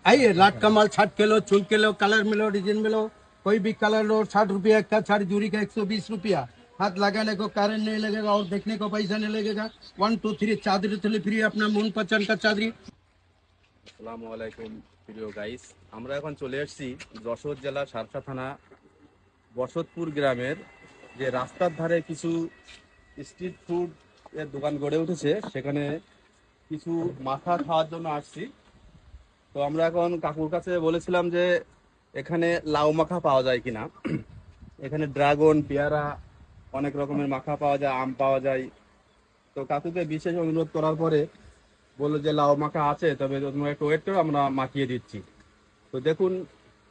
आइए लाट कमाल 60 किलो चूल किलो कलर मिलो डिजाइन मिलो कोई भी कलर लो 60 रुपया का साड़ी जूरी का 120 रुपया। हाथ लगाने को कारण नहीं लगेगा और देखने को पैसा नहीं लगेगा। 1 2 3 चादरी थली फ्री अपना मन पसंद का चादरी। আসসালামু আলাইকুম প্রিয় গাইস, আমরা এখন চলে এসেছি যশোর জেলা সারসা থানা বসতপুর গ্রামের যে রাস্তার ধারে কিছু স্ট্রিট ফুড এর দোকান গড়ে উঠেছে, সেখানে কিছু মাখা খাওয়ার জন্য আসছি। তো আমরা এখন কাকুর কাছে বলেছিলাম যে এখানে লাউ মাখা পাওয়া যায় কিনা। এখানে ড্রাগন, পেয়ারা, অনেক রকমের মাখা পাওয়া যায়, আম পাওয়া যায়। তো কাকুকে বিশেষ অনুরোধ করার পরে বললো যে লাউ মাখা আছে, তবে তোমরা একটু ওয়েট করো, আমরা মাখিয়ে দিচ্ছি। তো দেখুন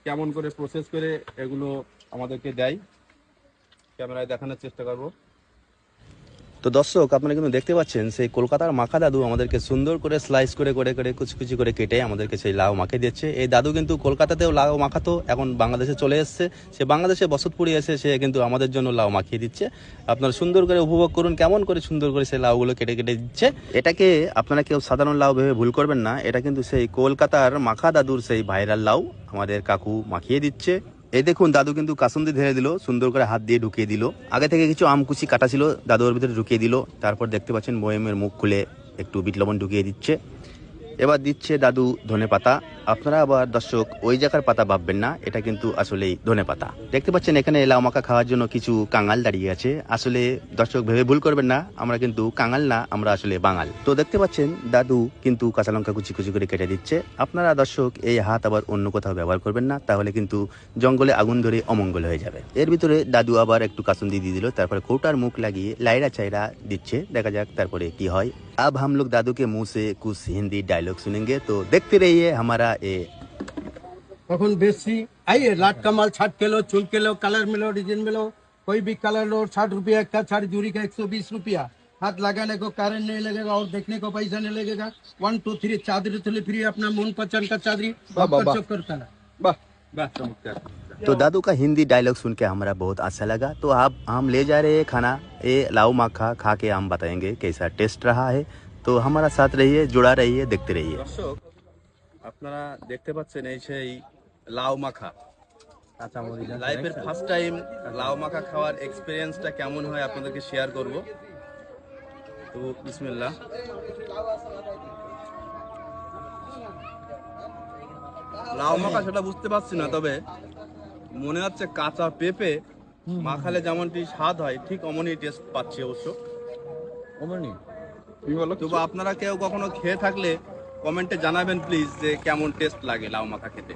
কেমন করে প্রসেস করে এগুলো আমাদেরকে দেয়, ক্যামেরায় দেখানোর চেষ্টা করবো। তো দর্শক, আপনারা কিন্তু দেখতে পাচ্ছেন সেই কলকাতার মাখা দাদু আমাদেরকে সুন্দর করে স্লাইস করে করে করে কুচি কুচি করে কেটে আমাদেরকে সেই লাউ মাখিয়ে দিচ্ছে। এই দাদু কিন্তু কলকাতাতেও লাউ মাখাতো, এখন বাংলাদেশে চলে এসছে। সে বাংলাদেশে বসতপুরে এসে সে কিন্তু আমাদের জন্য লাউ মাখিয়ে দিচ্ছে। আপনারা সুন্দর করে উপভোগ করুন কেমন করে সুন্দর করে সেই লাউগুলো কেটে কেটে দিচ্ছে। এটাকে আপনারা কেউ সাধারণ লাউ ভেবে ভুল করবেন না, এটা কিন্তু সেই কলকাতার মাখা দাদুর সেই ভাইরাল লাউ আমাদের কাকু মাখিয়ে দিচ্ছে। এই দেখুন দাদু কিন্তু কাসুন্দি ধরে দিল, সুন্দর করে হাত দিয়ে ঢুকিয়ে দিল। আগে থেকে কিছু আমকুচি কাটা ছিল, দাদু ওর ভিতরে ঢুকিয়ে দিল। তারপর দেখতে পাচ্ছেন বয়েমের মুখ খুলে একটু বিট লবণ ঢুকিয়ে দিচ্ছে। এবার দিচ্ছে দাদু ধনে পাতা। আপনারা আবার দর্শক ওই জায়গার পাতা ভাববেন না, এটা কিন্তু আসলেই ধনে পাতা। দেখতে পাচ্ছেন এখানে লাউ মাখা খাওয়ার জন্য কিছু কাঙাল দাঁড়িয়ে আছে। আসলে দর্শক ভেবে ভুল করবেন না, আমরা কিন্তু কাঙাল না, আমরা আসলে বাঙাল। তো দেখতে পাচ্ছেন দাদু কিন্তু কাঁচা লঙ্কা কুচি কুচি করে কেটে দিচ্ছে। আপনারা দর্শক এই হাত আবার অন্য কোথাও ব্যবহার করবেন না, তাহলে কিন্তু জঙ্গলে আগুন ধরে অমঙ্গল হয়ে যাবে। এর ভিতরে দাদু আবার একটু কাসুন্দি দিয়ে দিল, তারপরে কৌটার মুখ লাগিয়ে লাইরা চাইরা দিচ্ছে। দেখা যাক তারপরে কি হয়। अब हम लोग दादू के मुंह से कुछ हिंदी डायलॉग सुनेंगे, तो देखते रहिए हमारा ये। এখন বেশি आइए लाट कमाल 60 किलो चूल किलो कलर मिलो डिजाइन मिलो कोई भी कलर लो 60 रुपया का साड़ी जूरी का 120 रुपया। हाथ लगाने को कारण नहीं लगेगा और देखने को पैसा नहीं लगेगा। 1 2 3 चादरी थली फ्री अपना मन पसंद का चादरी। चक्कर का বাহ বাহ, চমৎকার। तो दादू का हिंदी डायलॉग सुन के हमारा बहुत अच्छा लगा। तो अब हम ले जा रहे हैं खाना, ये लाऊ माखा खा के हम बताएंगे कैसा टेस्ट रहा है। तो हमारा साथ रहिए, जुड़ा रहिए, देखते रहिए। দর্শক, আপনারা দেখতে পাচ্ছেন এই সেই লাউ মাখা। লাইফের ফার্স্ট টাইম লাউ মাখা খাওয়ার এক্সপিরিয়েন্সটা কেমন হয় আপনাদেরকে শেয়ার করব। তো বিসমিল্লাহ। লাউ মাখা সেটা বুঝতে পারছি না, তবে মনে হচ্ছে কাঁচা পেঁপে মাখালে যেমনটি স্বাদ হয় ঠিক অমনই টেস্ট পাচ্ছি অবশ্য। তবু আপনারা কেউ কখনো খেয়ে থাকলে কমেন্টে জানাবেন প্লিজ যে কেমন টেস্ট লাগে লাউ মাখা খেতে।